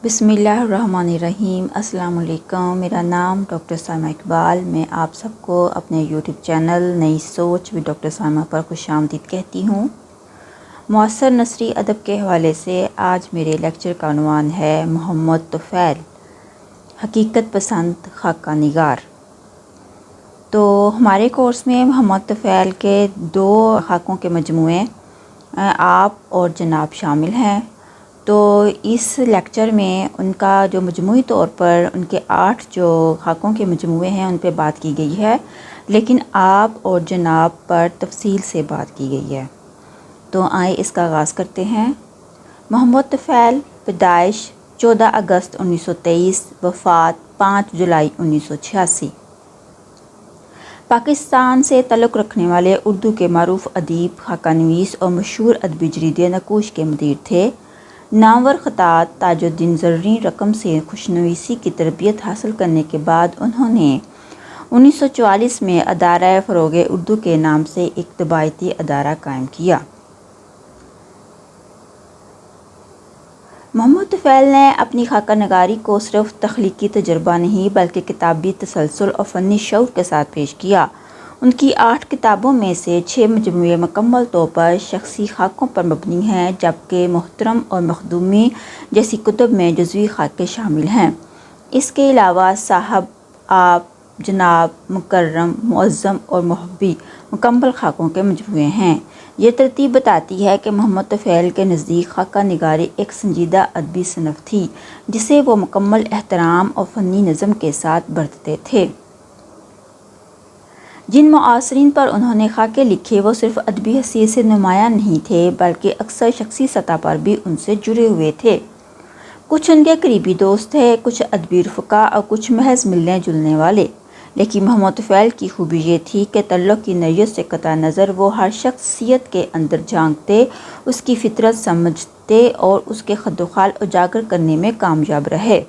بسم اللہ الرحمن الرحیم۔ السلام علیکم، میرا نام ڈاکٹر سائمہ اقبال۔ میں آپ سب کو اپنے یوٹیوب چینل نئی سوچ ود ڈاکٹر سائمہ پر خوش آمدید کہتی ہوں۔ معاصر نثری ادب کے حوالے سے آج میرے لیکچر کا عنوان ہے محمد طفیل، حقیقت پسند خاکہ نگار۔ تو ہمارے کورس میں محمد طفیل کے 2 خاکوں کے مجموعے آپ اور جناب شامل ہیں۔ تو اس لیکچر میں ان کا جو مجموعی طور پر ان کے 8 جو خاکوں کے مجموعے ہیں ان پہ بات کی گئی ہے، لیکن آپ اور جناب پر تفصیل سے بات کی گئی ہے۔ تو آئے اس کا آغاز کرتے ہیں۔ محمد طفیل، پیدائش 14 اگست 1923، وفات 5 جولائی 1986۔ پاکستان سے تعلق رکھنے والے اردو کے معروف ادیب، خاکہ نویس اور مشہور ادبی جریدے نقوش کے مدیر تھے۔ نامور خطاط تاج الدین زرینی رقم سے خوشنویسی کی تربیت حاصل کرنے کے بعد انہوں نے 1944 میں ادارہ فروغ اردو کے نام سے ایک طباعتی ادارہ قائم کیا۔ محمد طفیل نے اپنی خاکہ نگاری کو صرف تخلیقی تجربہ نہیں بلکہ کتابی تسلسل اور فنی شعور کے ساتھ پیش کیا۔ ان کی 8 کتابوں میں سے 6 مجموعے مکمل طور پر شخصی خاکوں پر مبنی ہیں، جبکہ محترم اور مخدومی جیسی کتب میں جزوی خاکے شامل ہیں۔ اس کے علاوہ صاحب، آپ، جناب، مکرم، معظم اور محبی مکمل خاکوں کے مجموعے ہیں۔ یہ ترتیب بتاتی ہے کہ محمد طفیل کے نزدیک خاکہ نگاری ایک سنجیدہ ادبی صنف تھی جسے وہ مکمل احترام اور فنی نظم کے ساتھ برتتے تھے۔ جن معاصرین پر انہوں نے خاکے لکھے وہ صرف ادبی حیثیت سے نمایاں نہیں تھے بلکہ اکثر شخصی سطح پر بھی ان سے جڑے ہوئے تھے۔ کچھ ان کے قریبی دوست تھے، کچھ ادبی رفقا اور کچھ محض ملنے جلنے والے۔ لیکن محمد طفیل کی خوبی یہ تھی کہ تعلق کی نوعیت سے قطع نظر وہ ہر شخصیت کے اندر جھانکتے، اس کی فطرت سمجھتے اور اس کے خد و خال اجاگر کرنے میں کامیاب رہے۔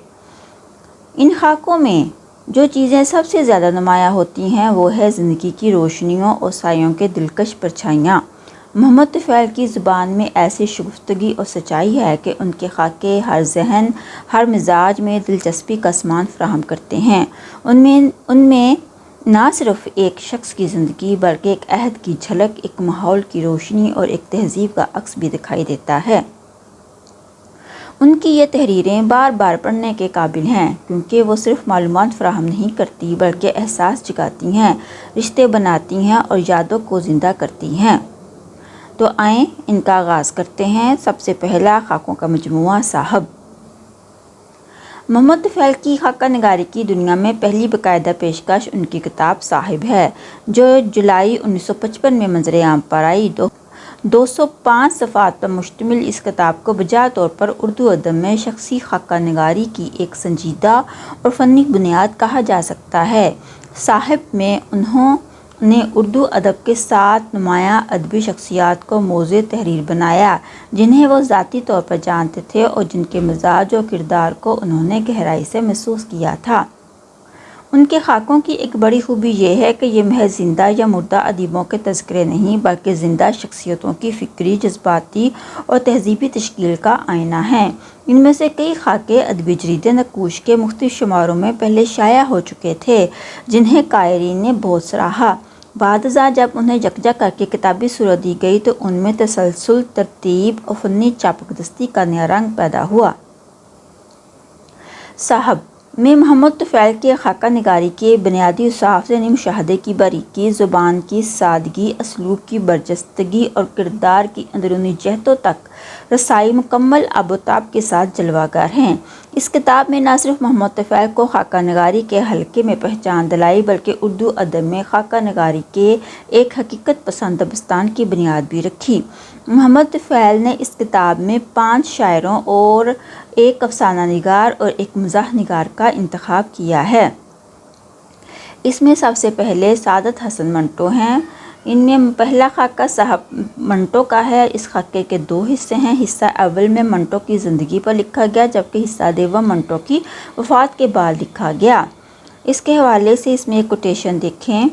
ان خاکوں میں جو چیزیں سب سے زیادہ نمایاں ہوتی ہیں وہ ہے زندگی کی روشنیوں اور سایوں کے دلکش پرچھائیاں۔ محمد طفیل کی زبان میں ایسی شگفتگی اور سچائی ہے کہ ان کے خاکے ہر ذہن، ہر مزاج میں دلچسپی کا سامان فراہم کرتے ہیں۔ ان میں نہ صرف ایک شخص کی زندگی بلکہ ایک عہد کی جھلک، ایک ماحول کی روشنی اور ایک تہذیب کا عکس بھی دکھائی دیتا ہے۔ ان کی یہ تحریریں بار بار پڑھنے کے قابل ہیں کیونکہ وہ صرف معلومات فراہم نہیں کرتی بلکہ احساس جگاتی ہیں، رشتے بناتی ہیں اور یادوں کو زندہ کرتی ہیں۔ تو آئیں ان کا آغاز کرتے ہیں۔ سب سے پہلا خاکوں کا مجموعہ صاحب۔ محمد طفیل کی خاکہ نگاری کی دنیا میں پہلی باقاعدہ پیشکش ان کی کتاب صاحب ہے، جو جولائی 1955 میں منظر عام پر آئی۔ 205 صفحات پر مشتمل اس کتاب کو بجا طور پر اردو ادب میں شخصی خاکہ نگاری کی ایک سنجیدہ اور فنی بنیاد کہا جا سکتا ہے۔ صاحب میں انہوں نے اردو ادب کے 7 نمایاں ادبی شخصیات کو موضوع تحریر بنایا جنہیں وہ ذاتی طور پر جانتے تھے اور جن کے مزاج اور کردار کو انہوں نے گہرائی سے محسوس کیا تھا۔ ان کے خاکوں کی ایک بڑی خوبی یہ ہے کہ یہ محض زندہ یا مردہ ادیبوں کے تذکرے نہیں بلکہ زندہ شخصیتوں کی فکری، جذباتی اور تہذیبی تشکیل کا آئینہ ہیں۔ ان میں سے کئی خاکے ادبی جریدے نقوش کے مختلف شماروں میں پہلے شائع ہو چکے تھے جنہیں قارئین نے بہت سراہا۔ بعد ازاں جب انہیں یکجا کر کے کتابی صورت دی گئی تو ان میں تسلسل، ترتیب اور فنی چاپک دستی کا نیا رنگ پیدا ہوا۔ صاحب میں محمد طفیل کے خاکہ نگاری کے بنیادی اوصاف یعنی مشاہدے کی باریکی، زبان کی سادگی، اسلوب کی برجستگی اور کردار کی اندرونی جہتوں تک رسائی مکمل آب و تاب کے ساتھ جلوہ گر ہیں۔ اس کتاب میں نہ صرف محمد طفیل کو خاکہ نگاری کے حلقے میں پہچان دلائی بلکہ اردو ادب میں خاکہ نگاری کے ایک حقیقت پسند دبستان کی بنیاد بھی رکھی۔ محمد طفیل نے اس کتاب میں 5 شاعروں اور ایک افسانہ نگار اور ایک مزاح نگار کا انتخاب کیا ہے۔ اس میں سب سے پہلے سعادت حسن منٹو ہیں۔ ان میں پہلا خاکہ صاحب منٹو کا ہے۔ اس خاکے کے 2 حصے ہیں۔ حصہ اول میں منٹو کی زندگی پر لکھا گیا جبکہ حصہ دوم منٹو کی وفات کے بعد لکھا گیا۔ اس کے حوالے سے اس میں ایک کوٹیشن دیکھیں۔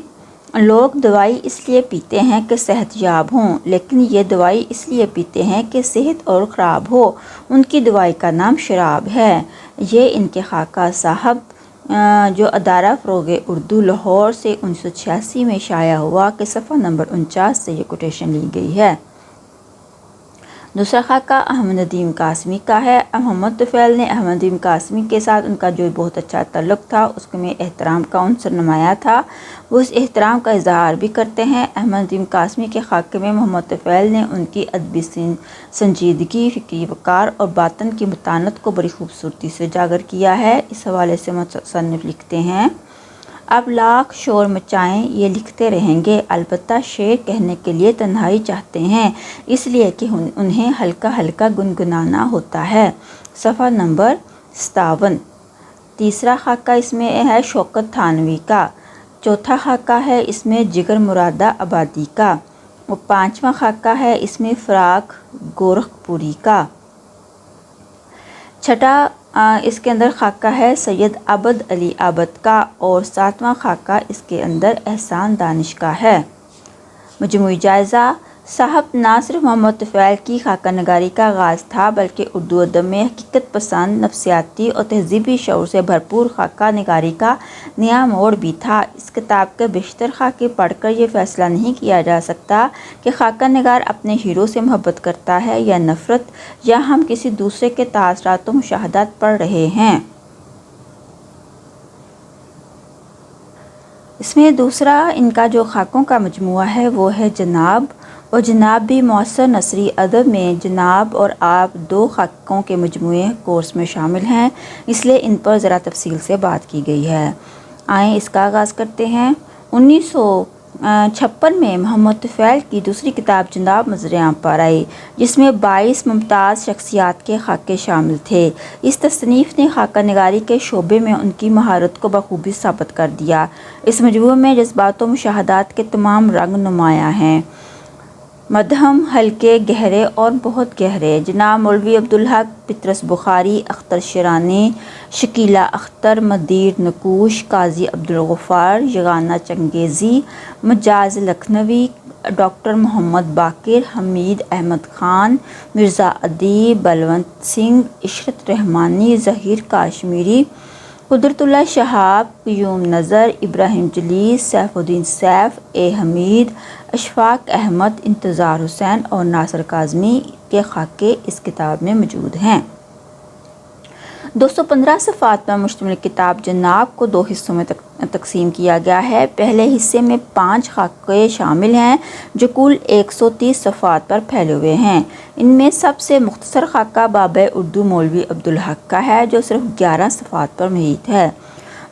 لوگ دوائی اس لیے پیتے ہیں کہ صحت یاب ہوں، لیکن یہ دوائی اس لیے پیتے ہیں کہ صحت اور خراب ہو۔ ان کی دوائی کا نام شراب ہے۔ یہ ان کے خاکہ صاحب جو ادارہ فروغ اردو لاہور سے 1986 میں شائع ہوا کہ صفحہ نمبر 49 سے یہ کوٹیشن لی گئی ہے۔ دوسرا خاکہ احمد ندیم قاسمی کا ہے۔ محمد طفیل نے احمد ندیم قاسمی کے ساتھ ان کا جو بہت اچھا تعلق تھا، اس میں احترام کا عنصر نمایاں تھا۔ وہ اس احترام کا اظہار بھی کرتے ہیں۔ احمد ندیم قاسمی کے خاکے میں محمد طفیل نے ان کی ادبی سنجیدگی، فکری وقار اور باطن کی متانت کو بڑی خوبصورتی سے اجاگر کیا ہے۔ اس حوالے سے مصنف لکھتے ہیں: اب لاکھ شور مچائیں یہ لکھتے رہیں گے، البتہ شعر کہنے کے لیے تنہائی چاہتے ہیں، اس لیے کہ انہیں ہلکا ہلکا گنگنانا ہوتا ہے۔ صفحہ نمبر 57۔ تیسرا خاکہ اس میں ہے شوکت تھانوی کا۔ چوتھا خاکہ ہے اس میں جگر مرادہ آبادی کا۔ اور پانچواں خاکہ ہے اس میں فراق گورکھپوری کا۔ چھٹا اس کے اندر خاکہ ہے سید عبد علی عابد کا، اور ساتواں خاکہ اس کے اندر احسان دانش کا ہے۔ مجموعی جائزہ: صاحب نہ صرف محمد طفیل کی خاکہ نگاری کا آغاز تھا، بلکہ اردو ادب میں حقیقت پسند، نفسیاتی اور تہذیبی شعور سے بھرپور خاکہ نگاری کا نیا موڑ بھی تھا۔ اس کتاب کے بیشتر خاکے پڑھ کر یہ فیصلہ نہیں کیا جا سکتا کہ خاکہ نگار اپنے ہیرو سے محبت کرتا ہے یا نفرت، یا ہم کسی دوسرے کے تاثرات و مشاہدات پڑھ رہے ہیں۔ اس میں دوسرا ان کا جو خاکوں کا مجموعہ ہے وہ ہے جناب، اور جناب بھی معاصر نثری ادب میں جناب اور آپ دو خاکوں کے مجموعے کورس میں شامل ہیں، اس لیے ان پر ذرا تفصیل سے بات کی گئی ہے۔ آئیں اس کا آغاز کرتے ہیں۔ 1956 میں محمد طفیل کی دوسری کتاب جناب نظر عام پر آئی، جس میں 22 ممتاز شخصیات کے خاکے شامل تھے۔ اس تصنیف نے خاکہ نگاری کے شعبے میں ان کی مہارت کو بخوبی ثابت کر دیا۔ اس مجموعے میں جذبات و مشاہدات کے تمام رنگ نمایاں ہیں، مدھم، ہلکے، گہرے اور بہت گہرے۔ جناب مولوی عبدالحق، پطرس بخاری، اختر شیرانی، شکیلہ اختر، مدیر نقوش، قاضی عبدالغفار، یگانہ چنگیزی، مجاز لکھنوی، ڈاکٹر محمد باقر، حمید احمد خان، مرزا ادیب، بلونت سنگھ، عشرت رحمانی، ظہیر کاشمیری، قدرت اللہ شہاب، قیوم نظر، ابراہیم جلیس، سیف الدین سیف، اے حمید، اشفاق احمد، انتظار حسین اور ناصر کاظمی کے خاکے اس کتاب میں موجود ہیں۔ 215 صفحات پر مشتمل کتاب جناب کو دو حصوں میں تقسیم کیا گیا ہے۔ پہلے حصے میں 5 خاکے شامل ہیں جو کل 130 صفحات پر پھیلے ہوئے ہیں۔ ان میں سب سے مختصر خاکہ بابِ اردو مولوی عبدالحق کا ہے، جو صرف 11 صفحات پر محیط ہے۔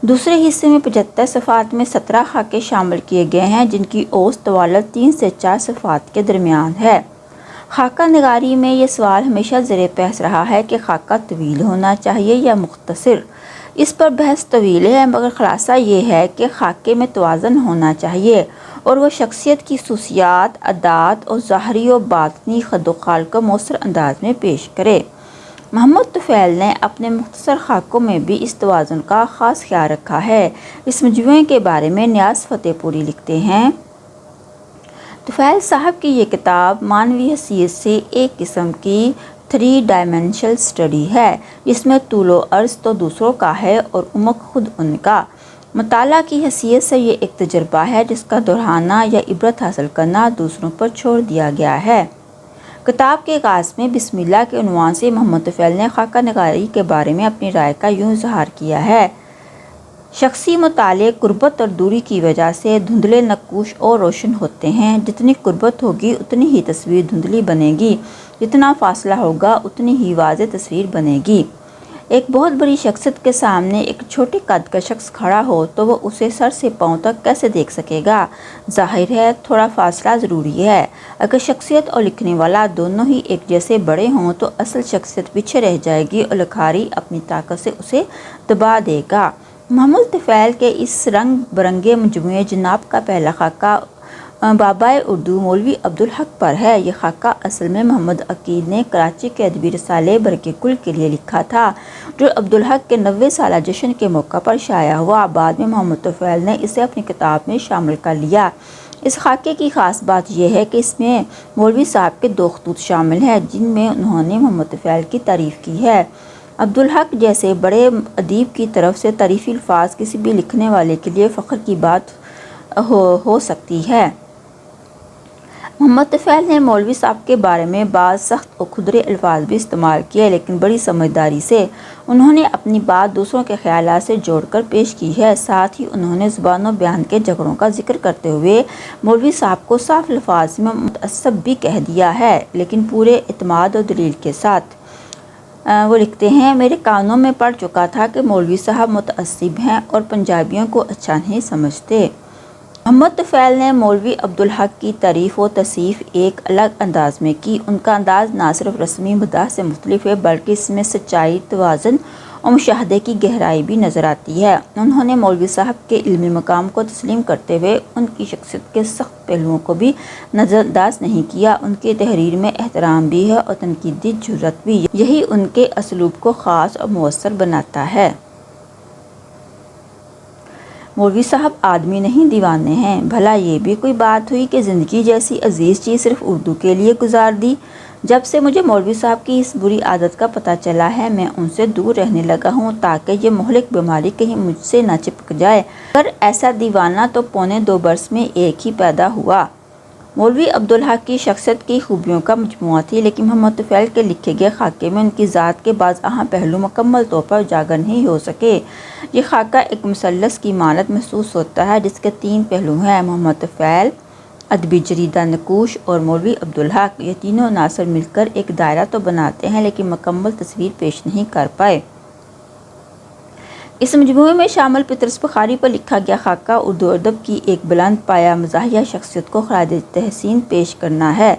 دوسرے حصے میں 75 صفحات میں 17 خاکے شامل کیے گئے ہیں، جن کی اوسط طوالت 3 سے 4 صفحات کے درمیان ہے۔ خاکہ نگاری میں یہ سوال ہمیشہ زیر بحث رہا ہے کہ خاکہ طویل ہونا چاہیے یا مختصر۔ اس پر بحث طویل ہے، مگر خلاصہ یہ ہے کہ خاکے میں توازن ہونا چاہیے اور وہ شخصیت کی خصوصیات، عادات اور ظاہری و باطنی خد و خال کو مؤثر انداز میں پیش کرے۔ محمد طفیل نے اپنے مختصر خاکوں میں بھی اس توازن کا خاص خیال رکھا ہے۔ اس مجموعے کے بارے میں نیاز فتح پوری لکھتے ہیں: طفیل صاحب کی یہ کتاب معنوی حیثیت سے ایک قسم کی 3 ڈائمینشنل اسٹڈی ہے، جس میں طول و عرض تو دوسروں کا ہے اور عمق خود ان کا۔ مطالعہ کی حیثیت سے یہ ایک تجربہ ہے جس کا دہرانا یا عبرت حاصل کرنا دوسروں پر چھوڑ دیا گیا ہے۔ کتاب کے آغاز میں بسم اللہ کے عنوان سے محمد طفیل نے خاکہ نگاری کے بارے میں اپنی رائے کا یوں اظہار کیا ہے: شخصی مطالعے قربت اور دوری کی وجہ سے دھندلے نقوش اور روشن ہوتے ہیں۔ جتنی قربت ہوگی اتنی ہی تصویر دھندلی بنے گی، جتنا فاصلہ ہوگا اتنی ہی واضح تصویر بنے گی۔ ایک بہت بڑی شخصیت کے سامنے ایک چھوٹے قد کا شخص کھڑا ہو تو وہ اسے سر سے پاؤں تک کیسے دیکھ سکے گا؟ ظاہر ہے تھوڑا فاصلہ ضروری ہے۔ اگر شخصیت اور لکھنے والا دونوں ہی ایک جیسے بڑے ہوں تو اصل شخصیت پیچھے رہ جائے گی اور لکھاری اپنی طاقت سے اسے دبا دے گا۔ محمد طفیل کے اس رنگ برنگے مجموعے جناب کا پہلا خاکہ بابائے اردو مولوی عبدالحق پر ہے۔ یہ خاکہ اصل میں محمد عقید نے کراچی کے ادبی رسالے برق کل کے لیے لکھا تھا، جو عبدالحق کے 90 سالہ جشن کے موقع پر شائع ہوا۔ بعد میں محمد طفیل نے اسے اپنی کتاب میں شامل کر لیا۔ اس خاکے کی خاص بات یہ ہے کہ اس میں مولوی صاحب کے 2 خطوط شامل ہیں، جن میں انہوں نے محمد طفیل کی تعریف کی ہے۔ عبدالحق جیسے بڑے ادیب کی طرف سے تعریفی الفاظ کسی بھی لکھنے والے کے لیے فخر کی بات ہو سکتی ہے۔ محمد طفیل نے مولوی صاحب کے بارے میں بعض سخت اور کھدرے الفاظ بھی استعمال کیے، لیکن بڑی سمجھداری سے انہوں نے اپنی بات دوسروں کے خیالات سے جوڑ کر پیش کی ہے۔ ساتھ ہی انہوں نے زبان و بیان کے جھگڑوں کا ذکر کرتے ہوئے مولوی صاحب کو صاف الفاظ میں متعصب بھی کہہ دیا ہے، لیکن پورے اعتماد اور دلیل کے ساتھ۔ وہ لکھتے ہیں، میرے کانوں میں پڑ چکا تھا کہ مولوی صاحب متعصب ہیں اور پنجابیوں کو اچھا نہیں سمجھتے۔ محمد طفیل نے مولوی عبدالحق کی تعریف و توصیف ایک الگ انداز میں کی۔ ان کا انداز نہ صرف رسمی مداح سے مختلف ہے، بلکہ اس میں سچائی، توازن اور مشاہدے کی گہرائی بھی نظر آتی ہے۔ انہوں نے مولوی صاحب کے علمی مقام کو تسلیم کرتے ہوئے ان کی شخصیت کے سخت پہلوؤں کو بھی نظر انداز نہیں کیا۔ ان کی تحریر میں احترام بھی ہے اور تنقیدی جرأت بھی، یہی ان کے اسلوب کو خاص اور مؤثر بناتا ہے۔ مولوی صاحب آدمی نہیں دیوانے ہیں۔ بھلا یہ بھی کوئی بات ہوئی کہ زندگی جیسی عزیز چیز صرف اردو کے لیے گزار دی؟ جب سے مجھے مولوی صاحب کی اس بری عادت کا پتہ چلا ہے، میں ان سے دور رہنے لگا ہوں تاکہ یہ مہلک بیماری کہیں مجھ سے نہ چپک جائے۔ مگر ایسا دیوانہ تو پونے 2 برس میں ایک ہی پیدا ہوا۔ مولوی عبدالحق کی شخصیت کی خوبیوں کا مجموعہ تھی، لیکن محمد طفیل کے لکھے گئے خاکے میں ان کی ذات کے بعض اہم پہلو مکمل طور پر اجاگر نہیں ہو سکے۔ یہ خاکہ ایک مثلث کی مانند محسوس ہوتا ہے، جس کے 3 پہلو ہیں: محمد طفیل، ادبی جریدہ نقوش اور مولوی عبدالحق۔ یہ تینوں عناصر مل کر ایک دائرہ تو بناتے ہیں، لیکن مکمل تصویر پیش نہیں کر پائے۔ اس مجموعے میں شامل پطرس بخاری پر لکھا گیا خاکہ اردو ادب کی ایک بلند پایہ مزاحیہ شخصیت کو خراج تحسین پیش کرنا ہے۔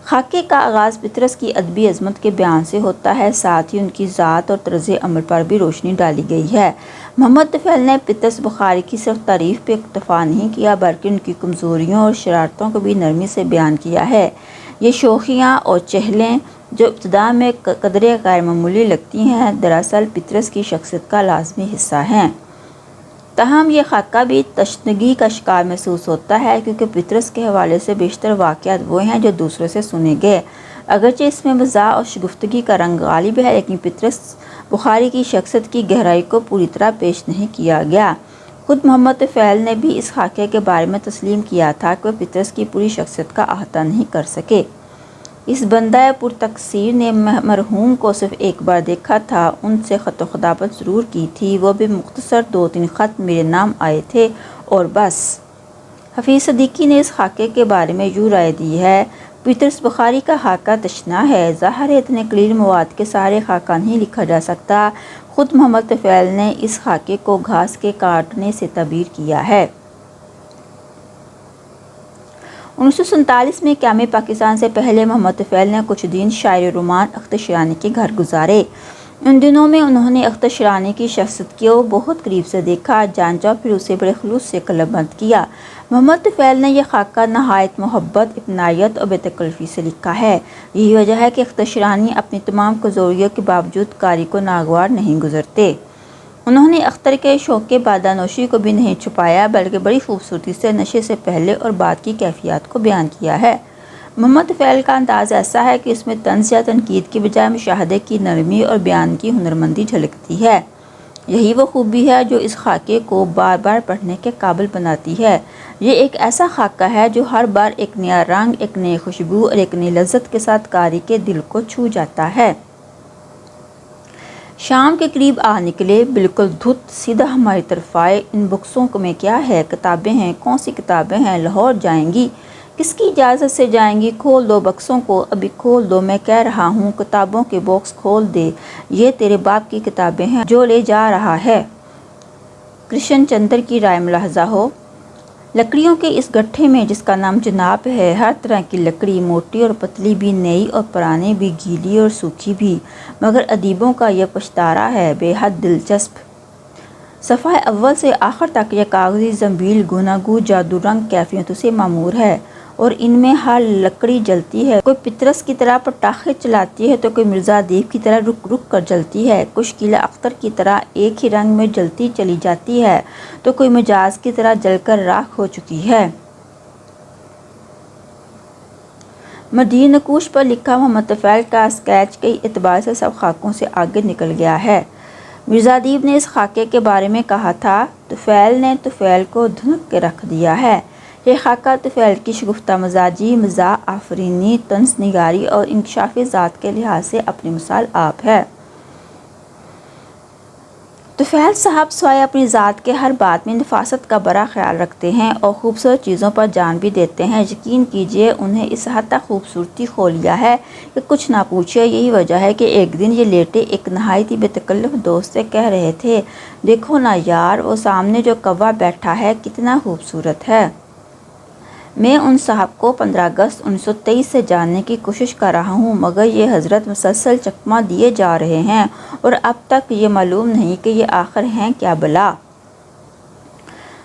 خاکے کا آغاز پطرس کی ادبی عظمت کے بیان سے ہوتا ہے، ساتھ ہی ان کی ذات اور طرز عمل پر بھی روشنی ڈالی گئی ہے۔ محمد طفیل نے پطرس بخاری کی صرف تعریف پہ اکتفا نہیں کیا، بلکہ ان کی کمزوریوں اور شرارتوں کو بھی نرمی سے بیان کیا ہے۔ یہ شوخیاں اور چہلیں جو ابتدا میں قدرے غیر معمولی لگتی ہیں، دراصل پطرس کی شخصیت کا لازمی حصہ ہیں۔ تاہم یہ خاکہ بھی تشنگی کا شکار محسوس ہوتا ہے، کیونکہ پطرس کے حوالے سے بیشتر واقعات وہ ہیں جو دوسروں سے سنے گئے۔ اگرچہ اس میں مزاح اور شگفتگی کا رنگ غالب ہے، لیکن پطرس بخاری کی شخصیت کی گہرائی کو پوری طرح پیش نہیں کیا گیا۔ خود محمد طفیل نے بھی اس خاکے کے بارے میں تسلیم کیا تھا کہ وہ پطرس کی پوری شخصیت کا احاطہ نہیں کر سکے۔ اس بندہ پرتقصیر نے مرحوم کو صرف ایک بار دیکھا تھا، ان سے خط و خطابت ضرور کی تھی، وہ بھی مختصر 2-3 خط میرے نام آئے تھے اور بس۔ حفیظ صدیقی نے اس خاکے کے بارے میں یوں رائے دی ہے: پطرس بخاری کا خاکہ تشنہ ہے۔ ظاہر ہے اتنے قلیل مواد کے سہارے خاکہ نہیں لکھا جا سکتا۔ خود محمد طفیل نے اس خاکے کو گھاس کے کاٹنے سے تعبیر کیا ہے۔ 1947 میں قیام پاکستان سے پہلے محمد طفیل نے کچھ دن شاعر رومان اختر شیرانی کے گھر گزارے۔ ان دنوں میں انہوں نے اختر شیرانی کی شخصیت کو بہت قریب سے دیکھا، جانچا، پھر اسے بڑے خلوص سے قلم بند کیا۔ محمد طفیل نے یہ خاکہ نہایت محبت، اپنائیت اور بے تکلفی سے لکھا ہے۔ یہی وجہ ہے کہ اختر شیرانی اپنی تمام کمزوریوں کے باوجود قاری کو ناگوار نہیں گزرتے۔ انہوں نے اختر کے شوق کے بادہ نوشی کو بھی نہیں چھپایا، بلکہ بڑی خوبصورتی سے نشے سے پہلے اور بعد کی کیفیات کو بیان کیا ہے۔ محمد طفیل کا انداز ایسا ہے کہ اس میں طنز یا تنقید کی بجائے مشاہدے کی نرمی اور بیان کی ہنرمندی جھلکتی ہے۔ یہی وہ خوبی ہے جو اس خاکے کو بار بار پڑھنے کے قابل بناتی ہے۔ یہ ایک ایسا خاکہ ہے جو ہر بار ایک نیا رنگ، ایک نئی خوشبو اور ایک نئی لذت کے ساتھ قاری کے دل کو چھو جاتا ہے۔ شام کے قریب آ نکلے، بالکل دھت، سیدھا ہماری طرف آئے۔ ان بکسوں میں کیا ہے؟ کتابیں ہیں۔ کون سی کتابیں ہیں؟ لاہور جائیں گی؟ کس کی اجازت سے جائیں گی؟ کھول دو بکسوں کو، ابھی کھول دو، میں کہہ رہا ہوں، کتابوں کے باکس کھول دے۔ یہ تیرے باپ کی کتابیں ہیں جو لے جا رہا ہے۔ کرشن چندر کی رائے ملاحظہ ہو: لکڑیوں کے اس گٹھے میں جس کا نام جناب ہے، ہر طرح کی لکڑی، موٹی اور پتلی بھی، نئی اور پرانی بھی، گیلی اور سوکھی بھی، مگر ادیبوں کا یہ پشتارا ہے بے حد دلچسپ۔ صفحہ اول سے آخر تک یہ کاغذی زنبیل گوناگو جادو رنگ کیفیتوں سے معمور ہے اور ان میں ہر لکڑی جلتی ہے۔ کوئی پطرس کی طرح پٹاخے چلاتی ہے تو کوئی مرزا ادیب کی طرح رک رک کر جلتی ہے، کوئی شکیلہ اختر کی طرح ایک ہی رنگ میں جلتی چلی جاتی ہے تو کوئی مجاز کی طرح جل کر راکھ ہو چکی ہے۔ مدیر نقوش پر لکھا محمد طفیل کا اسکیچ کئی اعتبار سے سب خاکوں سے آگے نکل گیا ہے۔ مرزا ادیب نے اس خاکے کے بارے میں کہا تھا، طفیل نے طفیل کو دھنک کے رکھ دیا ہے۔ یہ خاکہ طفیل کی شگفتہ مزاجی، مزاح آفرینی، طنز نگاری اور انکشاف ذات کے لحاظ سے اپنی مثال آپ ہے۔ طفیل صاحب سوائے اپنی ذات کے ہر بات میں نفاست کا بڑا خیال رکھتے ہیں اور خوبصورت چیزوں پر جان بھی دیتے ہیں۔ یقین کیجئے انہیں اس حد تک خوبصورتی کھو لیا ہے کہ کچھ نہ پوچھئے۔ یہی وجہ ہے کہ ایک دن یہ لیٹے ایک نہایت ہی بے تکلف دوست سے کہہ رہے تھے، دیکھو نا یار، وہ سامنے جو کوا بیٹھا ہے کتنا خوبصورت ہے۔ میں ان صاحب کو 15 اگست 1923 سے جاننے کی کوشش کر رہا ہوں مگر یہ حضرت مسلسل چکمہ دیے جا رہے ہیں اور اب تک یہ معلوم نہیں کہ یہ آخر ہیں کیا بلا۔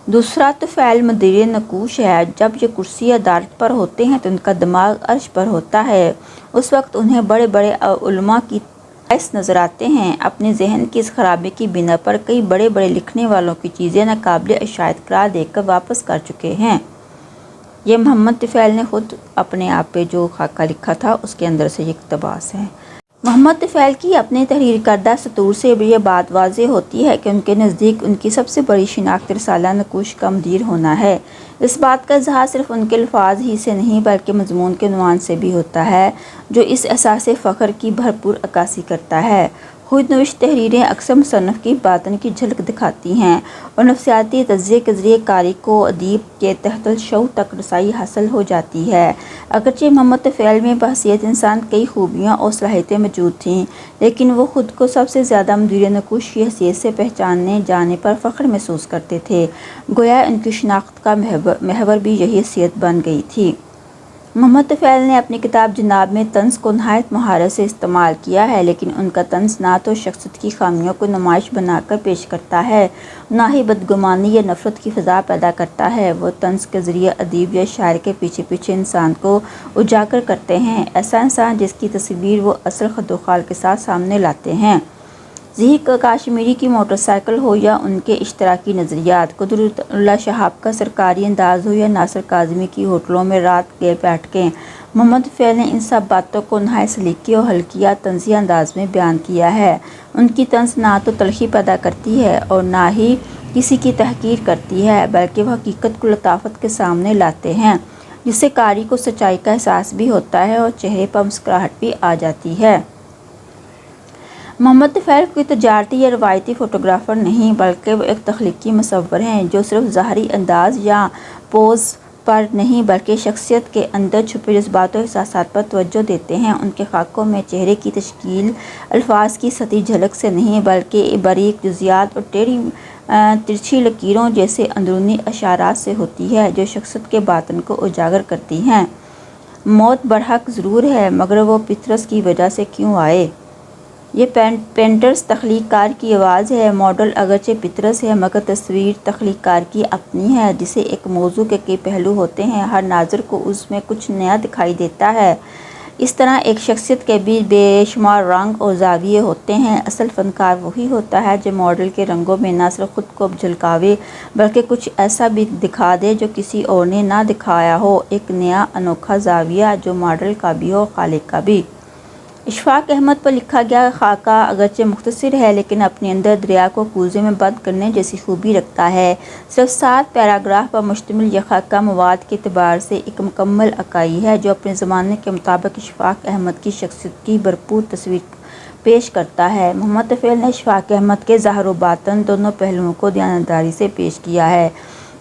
دوسرا طفیل مدیر نقوش ہے۔ جب یہ کرسی عدالت پر ہوتے ہیں تو ان کا دماغ عرش پر ہوتا ہے۔ اس وقت انہیں بڑے بڑے علماء کی باعث نظر آتے ہیں۔ اپنے ذہن کی اس خرابی کی بنا پر کئی بڑے بڑے لکھنے والوں کی چیزیں ناقابل اشاعت قرار دے کر واپس کر چکے ہیں۔ یہ محمد طفیل نے خود اپنے آپ پہ جو خاکہ لکھا تھا اس کے اندر سے یہ اقتباس ہے۔ محمد طفیل کی اپنے تحریر کردہ سطور سے بھی یہ بات واضح ہوتی ہے کہ ان کے نزدیک ان کی سب سے بڑی شناخت رسالہ نقوش کا مدیر ہونا ہے۔ اس بات کا اظہار صرف ان کے الفاظ ہی سے نہیں بلکہ مضمون کے عنوان سے بھی ہوتا ہے جو اس احساس فخر کی بھرپور عکاسی کرتا ہے۔ خود نوشت تحریریں اکثر مصنف کی باطن کی جھلک دکھاتی ہیں اور نفسیاتی تجزیے کے ذریعے قاری کو ادیب کے تحت الشعور تک رسائی حاصل ہو جاتی ہے۔ اگرچہ محمد طفیل میں بحیثیت انسان کئی خوبیاں اور صلاحیتیں موجود تھیں لیکن وہ خود کو سب سے زیادہ مدیر نقوش کی حیثیت سے پہچانے جانے پر فخر محسوس کرتے تھے، گویا ان کی شناخت کا محور بھی یہی حیثیت بن گئی تھی۔ محمد طفیل نے اپنی کتاب جناب میں طنز کو نہایت مہارت سے استعمال کیا ہے لیکن ان کا طنز نہ تو شخصیت کی خامیوں کو نمائش بنا کر پیش کرتا ہے نہ ہی بدگمانی یا نفرت کی فضا پیدا کرتا ہے۔ وہ طنز کے ذریعے ادیب یا شاعر کے پیچھے پیچھے انسان کو اجاگر کرتے ہیں، ایسا انسان جس کی تصویر وہ اصل خد و خال کے ساتھ سامنے لاتے ہیں۔ ظہیر کاشمیری کی موٹر سائیکل ہو یا ان کے اشتراکی نظریات، قدرت اللہ شہاب کا سرکاری انداز ہو یا ناصر کاظمی کی ہوٹلوں میں رات گئے بیٹھکیں، محمد طفیل نے ان سب باتوں کو نہایت سلیقے اور ہلکیہ طنزیہ انداز میں بیان کیا ہے۔ ان کی طنز نہ تو تلخی پیدا کرتی ہے اور نہ ہی کسی کی تحقیر کرتی ہے بلکہ وہ حقیقت کو لطافت کے سامنے لاتے ہیں جس سے قاری کو سچائی کا احساس بھی ہوتا ہے اور چہرے پر مسکراہٹ بھی آ جاتی ہے۔ محمد طفیل کوئی تجارتی یا روایتی فوٹوگرافر نہیں بلکہ وہ ایک تخلیقی مصور ہیں جو صرف ظاہری انداز یا پوز پر نہیں بلکہ شخصیت کے اندر چھپے جذبات و احساسات پر توجہ دیتے ہیں۔ ان کے خاکوں میں چہرے کی تشکیل الفاظ کی سطحی جھلک سے نہیں بلکہ باریک جزیات اور ٹیڑھی ترچھی لکیروں جیسے اندرونی اشارات سے ہوتی ہے جو شخصیت کے باطن کو اجاگر کرتی ہیں۔ موت برحق ضرور ہے مگر وہ پطرس کی وجہ سے کیوں آئے؟ یہ پینٹرز تخلیق کار کی آواز ہے۔ ماڈل اگرچہ پطرس ہے مگر تصویر تخلیق کار کی اپنی ہے جسے ایک موضوع کے کئی پہلو ہوتے ہیں، ہر ناظر کو اس میں کچھ نیا دکھائی دیتا ہے۔ اس طرح ایک شخصیت کے بھی بے شمار رنگ اور زاویے ہوتے ہیں۔ اصل فنکار وہی ہوتا ہے جو ماڈل کے رنگوں میں نہ صرف خود کو جھلکاوے بلکہ کچھ ایسا بھی دکھا دے جو کسی اور نے نہ دکھایا ہو، ایک نیا انوکھا زاویہ جو ماڈل کا بھی ہو خالق کا بھی۔ اشفاق احمد پر لکھا گیا خاکہ اگرچہ مختصر ہے لیکن اپنے اندر دریا کو کوزے میں بند کرنے جیسی خوبی رکھتا ہے۔ صرف 7 پیراگراف پر مشتمل یہ خاکہ مواد کے اعتبار سے ایک مکمل اکائی ہے جو اپنے زمانے کے مطابق اشفاق احمد کی شخصیت کی بھرپور تصویر پیش کرتا ہے۔ محمد طفیل نے اشفاق احمد کے ظاہر و باطن دونوں پہلوؤں کو دیانتداری سے پیش کیا ہے،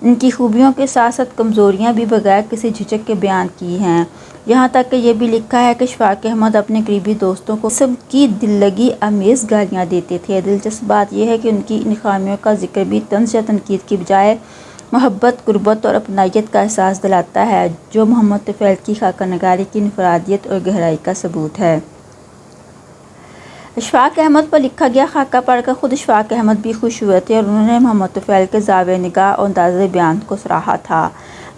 ان کی خوبیوں کے ساتھ ساتھ کمزوریاں بھی بغیر کسی جھجک کے بیان کی ہیں، یہاں تک کہ یہ بھی لکھا ہے کہ اشفاق احمد اپنے قریبی دوستوں کو قسم کی دل لگی آمیز گالیاں دیتے تھے۔ دلچسپ بات یہ ہے کہ ان کی ان خامیوں کا ذکر بھی طنز یا تنقید کی بجائے محبت، قربت اور اپنائیت کا احساس دلاتا ہے جو محمد طفیل کی خاکہ نگاری کی انفرادیت اور گہرائی کا ثبوت ہے۔ اشفاق احمد پر لکھا گیا خاکہ پڑھ کر خود اشفاق احمد بھی خوش ہوئے تھے اور انہوں نے محمد طفیل کے زاویہ نگاہ اور انداز بیان کو سراہا تھا۔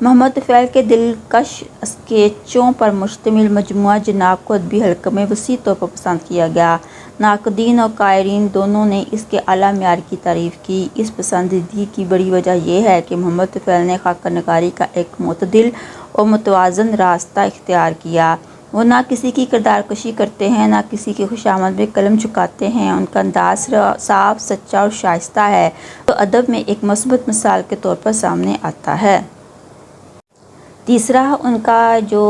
محمد طفیل کے دلکش اسکیچوں پر مشتمل مجموعہ جناب کو ادبی حلقے میں وسیع طور پر پسند کیا گیا۔ ناقدین اور قارئین دونوں نے اس کے اعلیٰ معیار کی تعریف کی۔ اس پسندیدگی کی بڑی وجہ یہ ہے کہ محمد طفیل نے خاکہ نگاری کا ایک معتدل اور متوازن راستہ اختیار کیا۔ وہ نہ کسی کی کردار کشی کرتے ہیں، نہ کسی کی خوشامد میں قلم جھکاتے ہیں۔ ان کا انداز صاف، سچا اور شائستہ ہے، جو ادب میں ایک مثبت مثال کے طور پر سامنے آتا ہے۔ تیسرا ان کا جو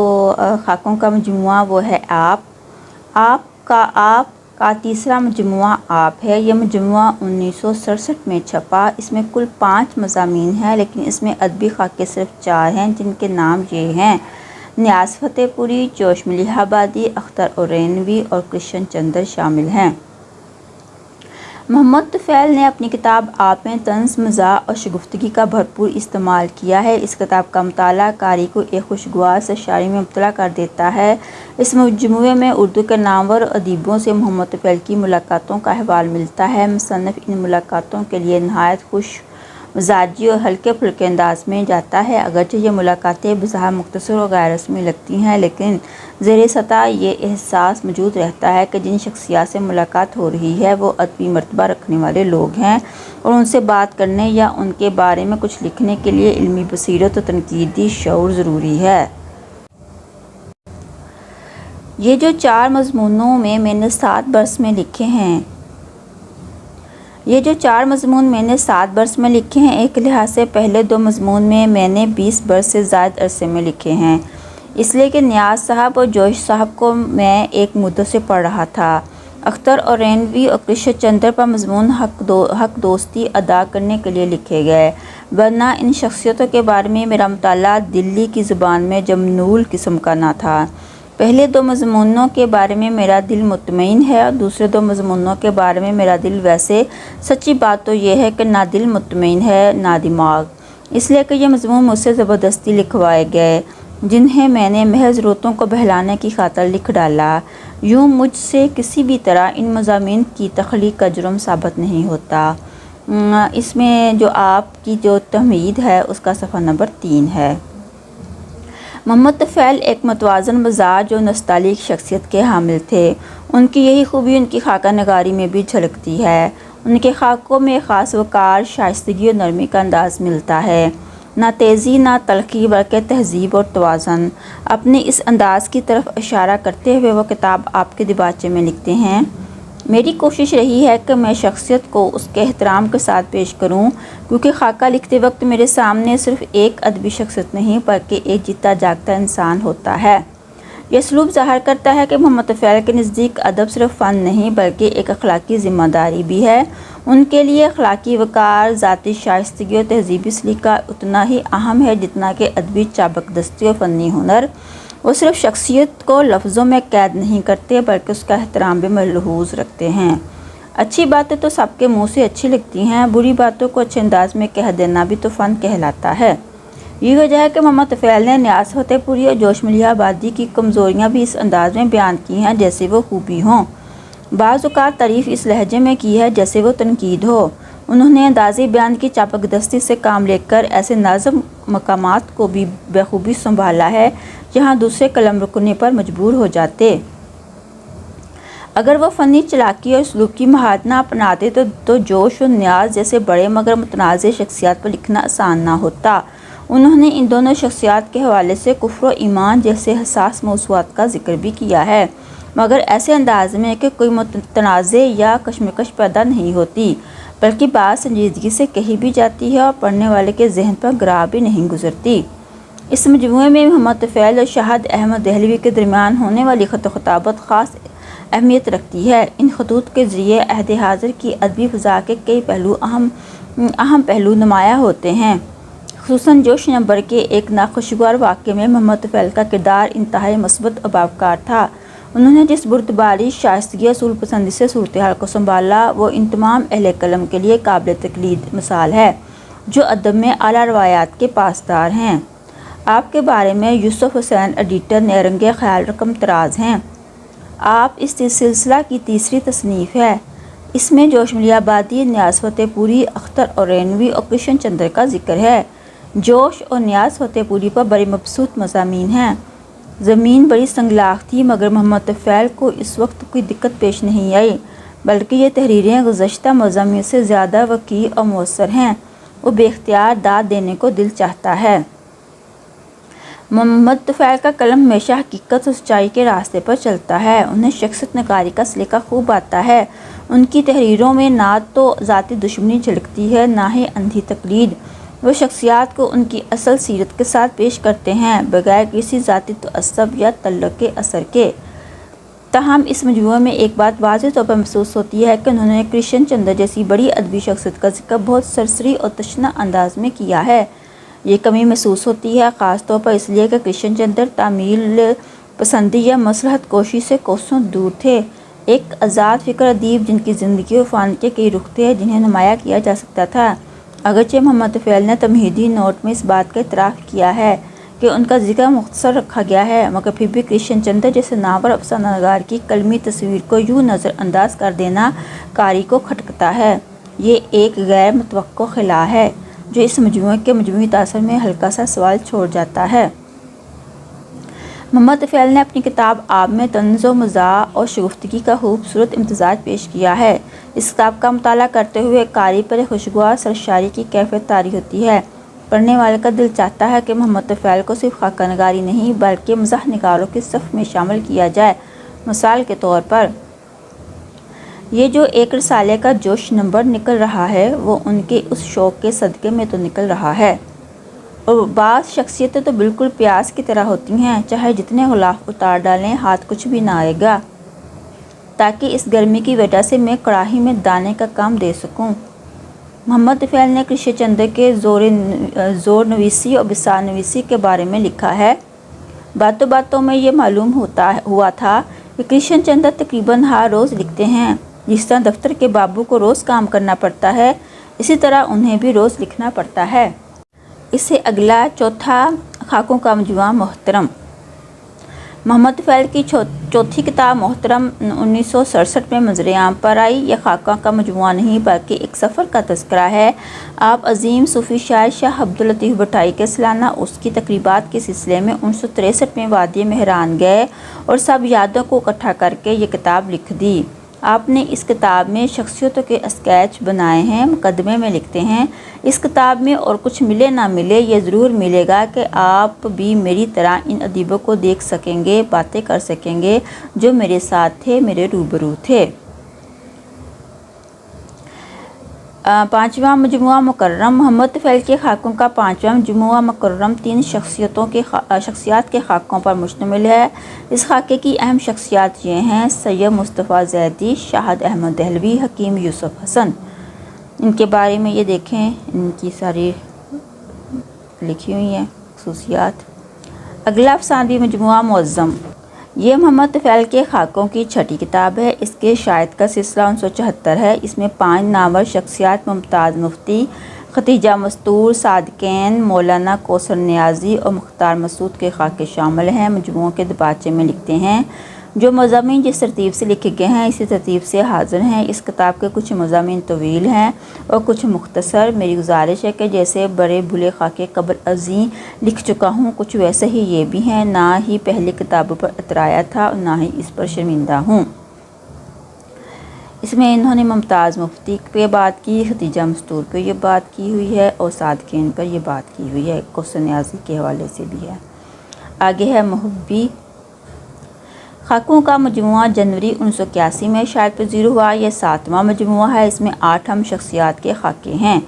خاکوں کا مجموعہ وہ ہے آپ کا تیسرا مجموعہ آپ ہے۔ یہ مجموعہ 1967 میں چھپا۔ اس میں کل 5 مضامین ہیں، لیکن اس میں ادبی خاکے صرف 4 ہیں، جن کے نام یہ ہیں: نیاز فتح پوری، جوش ملیح آبادی، اختر اورینوی اور کرشن چندر شامل ہیں۔ محمد طفیل نے اپنی کتاب آپ میں طنز، مزاح اور شگفتگی کا بھرپور استعمال کیا ہے۔ اس کتاب کا مطالعہ قاری کو ایک خوشگوار سرشاری میں مبتلا کر دیتا ہے۔ اس مجموعے میں اردو کے نامور ادیبوں سے محمد طفیل کی ملاقاتوں کا احوال ملتا ہے۔ مصنف ان ملاقاتوں کے لیے نہایت خوش مزاجی اور ہلکے پھلکے انداز میں جاتا ہے۔ اگرچہ یہ ملاقاتیں بظاہر مختصر اور غیر رسمی لگتی ہیں، لیکن زیر سطح یہ احساس موجود رہتا ہے کہ جن شخصیات سے ملاقات ہو رہی ہے وہ ادبی مرتبہ رکھنے والے لوگ ہیں اور ان سے بات کرنے یا ان کے بارے میں کچھ لکھنے کے لیے علمی بصیرت اور تنقیدی شعور ضروری ہے۔ یہ جو 4 مضمون میں نے 7 برس میں لکھے ہیں، ایک لحاظ سے پہلے 2 مضمون میں نے 20 برس سے زائد عرصے میں لکھے ہیں، اس لیے کہ نیاز صاحب اور جوش صاحب کو میں ایک مدت سے پڑھ رہا تھا۔ اختر اورینوی اور کرشن چندر پر مضمون حق دوستی ادا کرنے کے لیے لکھے گئے، ورنہ ان شخصیتوں کے بارے میں میرا مطالعہ دلی کی زبان میں جمنول قسم کا نہ تھا۔ پہلے 2 مضمونوں کے بارے میں میرا دل مطمئن ہے اور دوسرے 2 مضمونوں کے بارے میں میرا دل ویسے سچی بات تو یہ ہے کہ نہ دل مطمئن ہے نہ دماغ، اس لیے کہ یہ مضمون مجھ سے زبردستی لکھوائے گئے، جنہیں میں نے محض روتوں کو بہلانے کی خاطر لکھ ڈالا۔ یوں مجھ سے کسی بھی طرح ان مضامین کی تخلیق کا جرم ثابت نہیں ہوتا۔ اس میں جو آپ کی جو تمہید ہے اس کا صفحہ نمبر 3 ہے۔ محمد طفیل ایک متوازن مزاج اور نستعلیق شخصیت کے حامل تھے۔ ان کی یہی خوبی ان کی خاکہ نگاری میں بھی جھلکتی ہے۔ ان کے خاکوں میں خاص وقار، شائستگی اور نرمی کا انداز ملتا ہے، نہ تیزی نہ تلخی بلکہ تہذیب اور توازن۔ اپنے اس انداز کی طرف اشارہ کرتے ہوئے وہ کتاب آپ کے دیباچے میں لکھتے ہیں: میری کوشش رہی ہے کہ میں شخصیت کو اس کے احترام کے ساتھ پیش کروں، کیونکہ خاکہ لکھتے وقت میرے سامنے صرف ایک ادبی شخصیت نہیں بلکہ ایک جیتا جاگتا انسان ہوتا ہے۔ یہ اسلوب ظاہر کرتا ہے کہ محمد طفیل کے نزدیک ادب صرف فن نہیں بلکہ ایک اخلاقی ذمہ داری بھی ہے۔ ان کے لیے اخلاقی وقار، ذاتی شائستگی اور تہذیبی سلیقہ اتنا ہی اہم ہے جتنا کہ ادبی چابک دستی اور فنی ہنر۔ وہ صرف شخصیت کو لفظوں میں قید نہیں کرتے بلکہ اس کا احترام بھی ملحوظ رکھتے ہیں۔ اچھی باتیں تو سب کے منہ سے اچھی لگتی ہیں، بری باتوں کو اچھے انداز میں کہہ دینا بھی تو فن کہلاتا ہے۔ یہ وجہ ہے کہ محمد طفیل نے نیاز فتح پوری اور جوش ملیح آبادی کی کمزوریاں بھی اس انداز میں بیان کی ہیں جیسے وہ خوبی ہوں۔ بعض اوقات تعریف اس لہجے میں کی ہے جیسے وہ تنقید ہو۔ انہوں نے اندازِ بیان کی چاپک دستی سے کام لے کر ایسے نازک مقامات کو بھی بخوبی سنبھالا ہے جہاں دوسرے قلم رکنے پر مجبور ہو جاتے۔ اگر وہ فنی چالاکی اور اسلوب کی مہارت نہ اپناتے تو جوش اور نیاز جیسے بڑے مگر متنازع شخصیات پر لکھنا آسان نہ ہوتا۔ انہوں نے ان دونوں شخصیات کے حوالے سے کفر و ایمان جیسے حساس موضوعات کا ذکر بھی کیا ہے، مگر ایسے انداز میں کہ کوئی تنازع یا کشمکش پیدا نہیں ہوتی، بلکہ بات سنجیدگی سے کہی بھی جاتی ہے اور پڑھنے والے کے ذہن پر گراں بھی نہیں گزرتی۔ اس مجموعے میں محمد طفیل اور شاہد احمد دہلوی کے درمیان ہونے والی خط و خطابت خاص اہمیت رکھتی ہے۔ ان خطوط کے ذریعے عہد حاضر کی ادبی فضا کے کئی اہم پہلو نمایاں ہوتے ہیں۔ خصوصاً جوش نمبر کے ایک ناخوشگوار واقعے میں محمد طفیل کا کردار انتہائی مثبت اور باوقار تھا۔ انہوں نے جس بردباری، شائستگی اور اصول پسندی سے صورتحال کو سنبھالا وہ ان تمام اہل قلم کے لیے قابل تقلید مثال ہے جو ادب میں اعلیٰ روایات کے پاسدار ہیں۔ آپ کے بارے میں یوسف حسین ایڈیٹر نیرنگ خیال رقم طراز ہیں۔ آپ اس سلسلہ کی تیسری تصنیف ہے۔ اس میں جوش ملی آبادی، نیاز فتح پوری، اختر اور رینوی اور کرشن چندر کا ذکر ہے۔ جوش اور نیاز فتح پوری پر بڑے مبسوط مضامین ہیں۔ زمین بڑی سنگلاخ تھی مگر محمد طفیل کو اس وقت کوئی دقت پیش نہیں آئی، بلکہ یہ تحریریں گزشتہ مضامین سے زیادہ وسیع اور مؤثر ہیں۔ وہ بے اختیار داد دینے کو دل چاہتا ہے۔ محمد طفیل کا قلم ہمیشہ حقیقت اور سچائی کے راستے پر چلتا ہے۔ انہیں شخصیت نگاری کا سلیقہ خوب آتا ہے۔ ان کی تحریروں میں نہ تو ذاتی دشمنی جھلکتی ہے، نہ ہی اندھی تقلید۔ وہ شخصیات کو ان کی اصل سیرت کے ساتھ پیش کرتے ہیں، بغیر کسی ذاتی تعصب یا تعلق کے اثر کے۔ تاہم اس مجموعے میں ایک بات واضح طور پر محسوس ہوتی ہے کہ انہوں نے کرشن چندر جیسی بڑی ادبی شخصیت کا ذکر بہت سرسری اور تشنہ انداز میں کیا ہے۔ یہ کمی محسوس ہوتی ہے خاص طور پر اس لیے کہ کرشن چندر تعمیل پسندی یا مصلحت کوشی سے کوسوں دور تھے۔ ایک آزاد فکر ادیب جن کی زندگی و فن کے کئی رخ تھے جنہیں نمایاں کیا جا سکتا تھا۔ اگرچہ محمد طفیل نے تمہیدی نوٹ میں اس بات کا اعتراف کیا ہے کہ ان کا ذکر مختصر رکھا گیا ہے، مگر پھر بھی کرشن چندر جیسے نامور افسانہ نگار کی قلمی تصویر کو یوں نظر انداز کر دینا قاری کو کھٹکتا ہے۔ یہ ایک غیر متوقع خلا ہے جو اس مجموعے کے مجموعی تاثر میں ہلکا سا سوال چھوڑ جاتا ہے۔ محمد طفیل نے اپنی کتاب آب میں طنز و مزاح اور شگفتگی کا خوبصورت امتزاج پیش کیا ہے۔ اس کتاب کا مطالعہ کرتے ہوئے قاری پر ایک خوشگوار سرشاری کی کیفیت طاری ہوتی ہے۔ پڑھنے والے کا دل چاہتا ہے کہ محمد طفیل کو صرف خاکہ نگاری نہیں بلکہ مزاح نگاروں کی صف میں شامل کیا جائے۔ مثال کے طور پر یہ جو ایک رسالے کا جوش نمبر نکل رہا ہے وہ ان کے اس شوق کے صدقے میں تو نکل رہا ہے۔ اور بعض شخصیتیں تو بالکل پیاز کی طرح ہوتی ہیں، چاہے جتنے غلاف اتار ڈالیں ہاتھ کچھ بھی نہ آئے گا، تاکہ اس گرمی کی وجہ سے میں کڑاہی میں دانے کا کام دے سکوں۔ محمد طفیل نے کرشن چندر کے زور نویسی اور بساط نویسی کے بارے میں لکھا ہے۔ باتوں باتوں میں یہ معلوم ہوا تھا کہ کرشن چندر تقریباً ہر روز لکھتے ہیں۔ جس طرح دفتر کے بابو کو روز کام کرنا پڑتا ہے، اسی طرح انہیں بھی روز لکھنا پڑتا ہے۔ اس سے اگلا چوتھا خاکوں کا مجموعہ محترم۔ محمد طفیل کی چوتھی کتاب محترم 1967 میں منظر عام پر آئی۔ یہ خاکوں کا مجموعہ نہیں بلکہ ایک سفر کا تذکرہ ہے۔ آپ عظیم صوفی شاعر شاہ عبداللطیف بھٹائی کے سالانہ عرس کی تقریبات کے سلسلے میں 1963 میں وادی مہران گئے اور سب یادوں کو اکٹھا کر کے یہ کتاب لکھ دی۔ آپ نے اس کتاب میں شخصیتوں کے اسکیچ بنائے ہیں۔ مقدمے میں لکھتے ہیں، اس کتاب میں اور کچھ ملے نہ ملے یہ ضرور ملے گا کہ آپ بھی میری طرح ان ادیبوں کو دیکھ سکیں گے، باتیں کر سکیں گے جو میرے ساتھ تھے، میرے روبرو تھے۔ پانچواں مجموعہ مکرم۔ محمد طفیل کے خاکوں کا پانچواں مجموعہ مکرم 3 شخصیات کے خاکوں پر مشتمل ہے۔ اس خاکے کی اہم شخصیات یہ ہیں: سید مصطفیٰ زیدی، شاہد احمد دہلوی، حکیم یوسف حسن۔ ان کے بارے میں یہ دیکھیں، ان کی ساری لکھی ہوئی ہیں خصوصیات۔ اگلا افسانوی مجموعہ معظم۔ یہ محمد طفیل کے خاکوں کی چھٹی کتاب ہے۔ اس کے شائع کا سلسلہ 1974 ہے۔ اس میں 5 نامور شخصیات ممتاز مفتی، ختیجہ مستور، صادقین، مولانا کوثر نیازی اور مختار مسعود کے خاکے شامل ہیں۔ مجموعوں کے دباچے میں لکھتے ہیں، جو مضامین جس ترتیب سے لکھے گئے ہیں اسی ترتیب سے حاضر ہیں۔ اس کتاب کے کچھ مضامین طویل ہیں اور کچھ مختصر۔ میری گزارش ہے کہ جیسے بڑے بھولے خاکے قبل ازیں لکھ چکا ہوں، کچھ ویسے ہی یہ بھی ہیں۔ نہ ہی پہلی کتابوں پر اترایا تھا اور نہ ہی اس پر شرمندہ ہوں۔ اس میں انہوں نے ممتاز مفتی پہ بات کی، ختیجہ مستور پہ یہ بات کی ہوئی ہے اور صادقین پر یہ بات کی ہوئی ہے، کوثر نیازی کے حوالے سے بھی ہے۔ آگے ہے محبی۔ خاکوں کا مجموعہ جنوری 1981 میں شائع پذیر ہوا۔ یہ 7واں مجموعہ ہے۔ اس میں 8 اہم شخصیات کے خاکے ہیں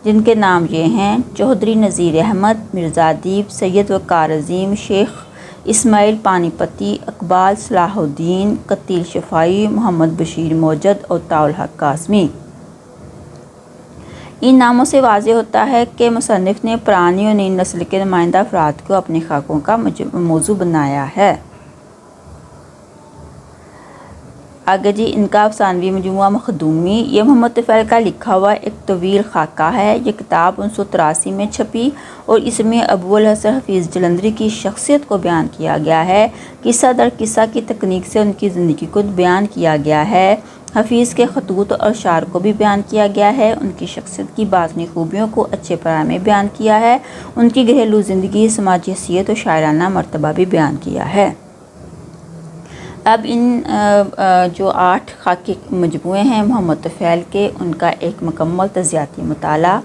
جن کے نام یہ ہیں: چودھری نذیر احمد، مرزا ادیب، سید وقار عظیم، شیخ اسماعیل پانی پتی، اقبال صلاح الدین، قتیل شفاعی، محمد بشیر موجد اور طاء الحق قاسمی۔ ان ناموں سے واضح ہوتا ہے کہ مصنف نے پرانی اور نئی نسل کے نمائندہ افراد کو اپنے خاکوں کا موضوع بنایا ہے۔ آگے جی ان کا افسانوی مجموعہ مخدومی، یہ محمد طفیل کا لکھا ہوا ایک طویل خاکہ ہے۔ یہ کتاب 1983 میں چھپی اور اس میں ابو الحسن حفیظ جلندری کی شخصیت کو بیان کیا گیا ہے۔ قصہ در قصہ کی تکنیک سے ان کی زندگی کو بیان کیا گیا ہے۔ حفیظ کے خطوط اور اشعار کو بھی بیان کیا گیا ہے۔ ان کی شخصیت کی باطنی خوبیوں کو اچھے پیرا میں بیان کیا ہے۔ ان کی گھریلو زندگی، سماجی حیثیت اور شاعرانہ مرتبہ بھی بیان کیا ہے۔ اب ان جو 8 خاکی مجموعے ہیں محمد طفیل کے، ان کا ایک مکمل تجزیاتی مطالعہ۔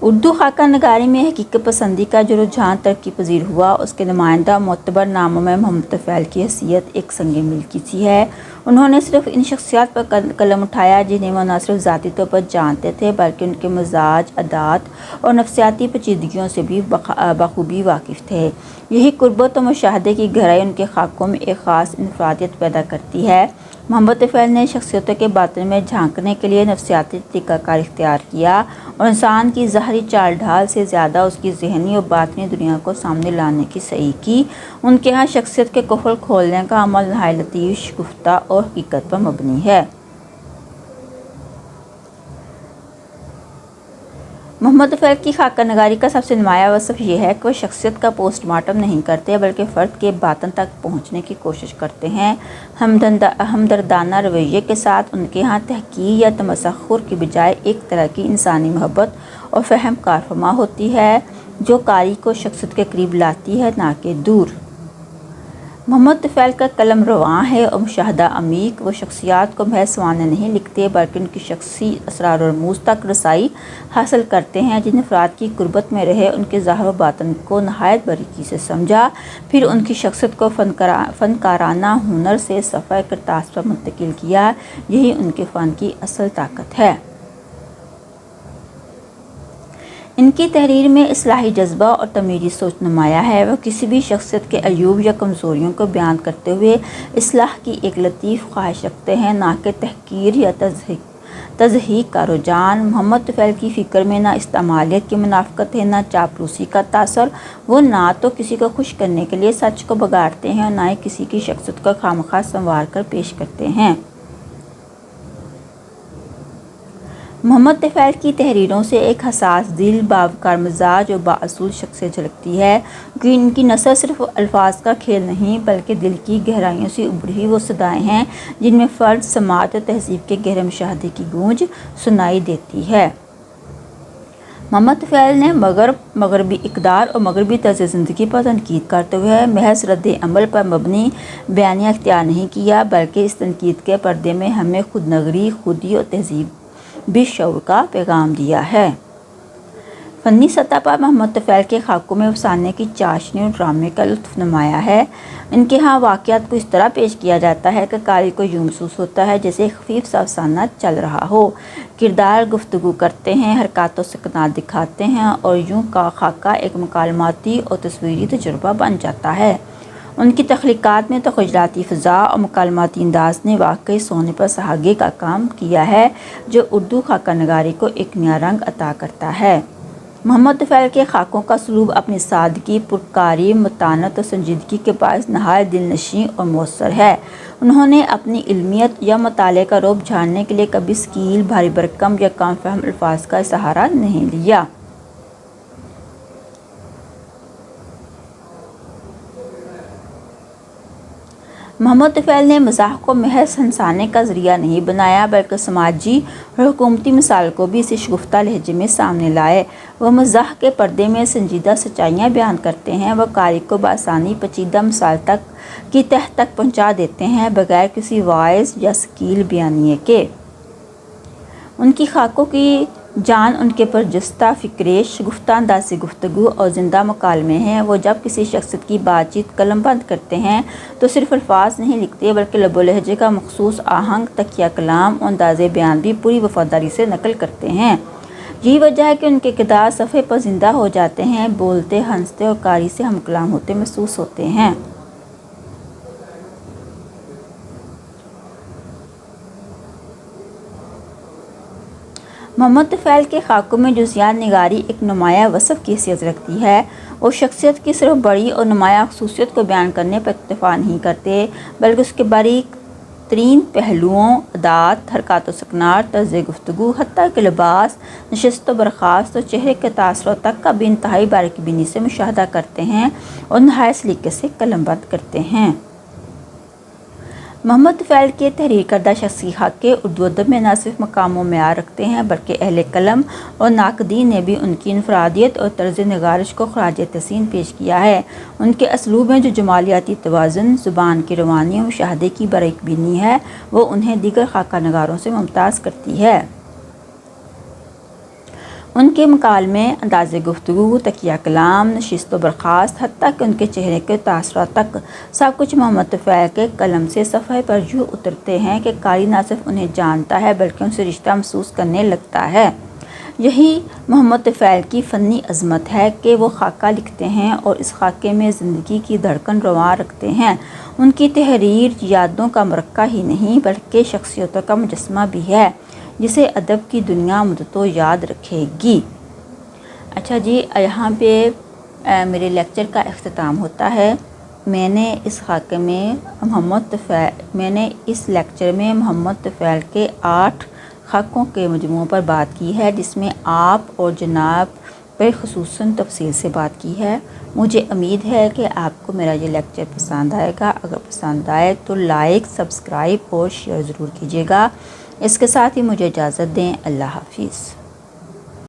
اردو خاکہ نگاری میں حقیقت پسندی کا جو رجحان ترقی پذیر ہوا، اس کے نمائندہ معتبر ناموں میں محمد طفیل کی حیثیت ایک سنگ ملکی سی ہے۔ انہوں نے صرف ان شخصیات پر قلم اٹھایا جنہیں وہ نہ صرف ذاتی طور پر جانتے تھے بلکہ ان کے مزاج، عادات اور نفسیاتی پیچیدگیوں سے بھی بخوبی واقف تھے۔ یہی قربت و مشاہدے کی گہرائی ان کے خاکوں میں ایک خاص انفرادیت پیدا کرتی ہے۔ محمد طفیل نے شخصیتوں کے باطن میں جھانکنے کے لیے نفسیاتی طریقہ کار اختیار کیا اور انسان کی ظاہری چال ڈھال سے زیادہ اس کی ذہنی اور باطنی دنیا کو سامنے لانے کی سعی کی۔ ان کے ہاں شخصیت کے قفل کھولنے کا عمل نہایت لطیف، شگفتہ اور حقیقت پر مبنی ہے۔ محمد طفیل کی خاکہ نگاری کا سب سے نمایاں وصف یہ ہے کہ وہ شخصیت کا پوسٹ مارٹم نہیں کرتے بلکہ فرد کے باطن تک پہنچنے کی کوشش کرتے ہیں۔ ہمدردانہ رویے کے ساتھ ان کے ہاں تحقیر یا تمسخر کی بجائے ایک طرح کی انسانی محبت اور فہم کارفرما ہوتی ہے جو قاری کو شخصیت کے قریب لاتی ہے، نہ کہ دور۔ محمد طفیل کا قلم رواں ہے اور مشاہدہ عمیق۔ وہ شخصیات کو محض سوانح نہیں لکھتے بلکہ ان کی شخصی اسرار و رموز تک رسائی حاصل کرتے ہیں۔ جن افراد کی قربت میں رہے، ان کے ظاہر و باطن کو نہایت باریکی سے سمجھا، پھر ان کی شخصیت کو فنکارانہ ہنر سے صفحہ کرتاس پر منتقل کیا، یہی ان کے فن کی اصل طاقت ہے۔ ان کی تحریر میں اصلاحی جذبہ اور تعمیری سوچ نمایاں ہے۔ وہ کسی بھی شخصیت کے عیوب یا کمزوریوں کو بیان کرتے ہوئے اصلاح کی ایک لطیف خواہش رکھتے ہیں، نہ کہ تحقیر یا تضحیک کا رجحان۔ محمد طفیل کی فکر میں نہ استعماریت کی منافقت ہے، نہ چاپلوسی کا تاثر۔ وہ نہ تو کسی کو خوش کرنے کے لیے سچ کو بگاڑتے ہیں اور نہ ہی کسی کی شخصیت کو خواہ سنوار کر پیش کرتے ہیں۔ محمد طفیل کی تحریروں سے ایک حساس دل، باوقار مزاج اور بااصول شخصیت جھلکتی ہے۔ کہ ان کی نثر صرف الفاظ کا کھیل نہیں بلکہ دل کی گہرائیوں سے ابھری وہ صدائیں ہیں جن میں فرد، سماج اور تہذیب کے گہرے مشاہدے کی گونج سنائی دیتی ہے۔ محمد طفیل نے مغربی اقدار اور مغربی طرز زندگی پر تنقید کرتے ہوئے محض رد عمل پر مبنی بیانیہ اختیار نہیں کیا بلکہ اس تنقید کے پردے میں ہمیں خود نگری، خودی اور تہذیبی شعور کا پیغام دیا ہے۔ فنی سطح پر محمد طفیل کے خاکوں میں افسانے کی چاشنی اور ڈرامے کا لطف نمایاں ہے۔ ان کے ہاں واقعات کو اس طرح پیش کیا جاتا ہے کہ قاری کو یوں محسوس ہوتا ہے جیسے ایک خفیف سا افسانہ چل رہا ہو۔ کردار گفتگو کرتے ہیں، حرکات و سکنات دکھاتے ہیں اور یوں کا خاکہ ایک مکالماتی اور تصویری تجربہ بن جاتا ہے۔ ان کی تخلیقات میں تخیلاتی فضا اور مکالماتی انداز نے واقعی سونے پر سہاگے کا کام کیا ہے جو اردو خاکہ نگاری کو ایک نیا رنگ عطا کرتا ہے۔ محمد طفیل کے خاکوں کا اسلوب اپنی سادگی، پرکاری، متانت اور سنجیدگی کے باعث نہایت دل نشیں اور مؤثر ہے۔ انہوں نے اپنی علمیت یا مطالعے کا رعب جھاڑنے کے لیے کبھی ثقیل، بھاری بھرکم یا کم فہم الفاظ کا سہارا نہیں لیا۔ محمد طفیل نے مزاح کو محض ہنسانے کا ذریعہ نہیں بنایا بلکہ سماجی اور حکومتی مسائل کو بھی اسی شگفتہ لہجے میں سامنے لائے۔ وہ مزاح کے پردے میں سنجیدہ سچائیاں بیان کرتے ہیں۔ وہ قاری کو بآسانی پیچیدہ مسائل کی تہ تک پہنچا دیتے ہیں بغیر کسی واعظ یا ثقیل بیانیے کے۔ ان کی خاکوں کی جان ان کے پرجستہ فکرے، شگفتہ انداز گفتگو اور زندہ مکالمے ہیں۔ وہ جب کسی شخصیت کی بات چیت قلم بند کرتے ہیں تو صرف الفاظ نہیں لکھتے بلکہ لب و لہجے کا مخصوص آہنگ، تکیہ کلام اور انداز بیان بھی پوری وفاداری سے نقل کرتے ہیں۔ یہی وجہ ہے کہ ان کے کردار صفحے پر زندہ ہو جاتے ہیں، بولتے، ہنستے اور قاری سے ہم کلام ہوتے محسوس ہوتے ہیں۔ محمد طفیل کے خاکوں میں جزیات نگاری ایک نمایاں وصف کی حیثیت رکھتی ہے۔ وہ شخصیت کی صرف بڑی اور نمایاں خصوصیت کو بیان کرنے پر اکتفا نہیں کرتے بلکہ اس کے باریک ترین پہلوؤں، عادات، حرکات و سکنات، طرز گفتگو، حتیٰ کہ لباس، نشست و برخاست اور چہرے کے تاثرات تک کا بھی انتہائی باریک بینی سے مشاہدہ کرتے ہیں اور نہایت سلیقے سے قلم بند کرتے ہیں۔ محمد طفیل کے تحریر کردہ شخصی خاکے اردو ادب میں نہ صرف مقام و معیار رکھتے ہیں بلکہ اہل قلم اور ناقدین نے بھی ان کی انفرادیت اور طرز نگارش کو خراج تحسین پیش کیا ہے۔ ان کے اسلوب میں جو جمالیاتی توازن، زبان کی روانی اور مشاہدے کی باریک بینی ہے وہ انہیں دیگر خاکہ نگاروں سے ممتاز کرتی ہے۔ ان کے مکالمے، انداز گفتگو، تکیہ کلام، نشست و برخاست، حتیٰ کہ ان کے چہرے کے تاثرات تک، سب کچھ محمد طفیل کے قلم سے صفحے پر یوں اترتے ہیں کہ قاری نہ صرف انہیں جانتا ہے بلکہ ان سے رشتہ محسوس کرنے لگتا ہے۔ یہی محمد طفیل کی فنی عظمت ہے کہ وہ خاکہ لکھتے ہیں اور اس خاکے میں زندگی کی دھڑکن رواں رکھتے ہیں۔ ان کی تحریر یادوں کا مرقع ہی نہیں بلکہ شخصیتوں کا مجسمہ بھی ہے جسے ادب کی دنیا مدتوں یاد رکھے گی۔ اچھا جی، یہاں پہ میرے لیکچر کا اختتام ہوتا ہے۔ میں نے اس لیکچر میں محمد طفیل کے 8 خاکوں کے مجموعوں پر بات کی ہے جس میں آپ اور جناب پر خصوصاً تفصیل سے بات کی ہے۔ مجھے امید ہے کہ آپ کو میرا یہ لیکچر پسند آئے گا۔ اگر پسند آئے تو لائک، سبسکرائب اور شیئر ضرور کیجیے گا۔ اس کے ساتھ ہی مجھے اجازت دیں۔ اللہ حافظ۔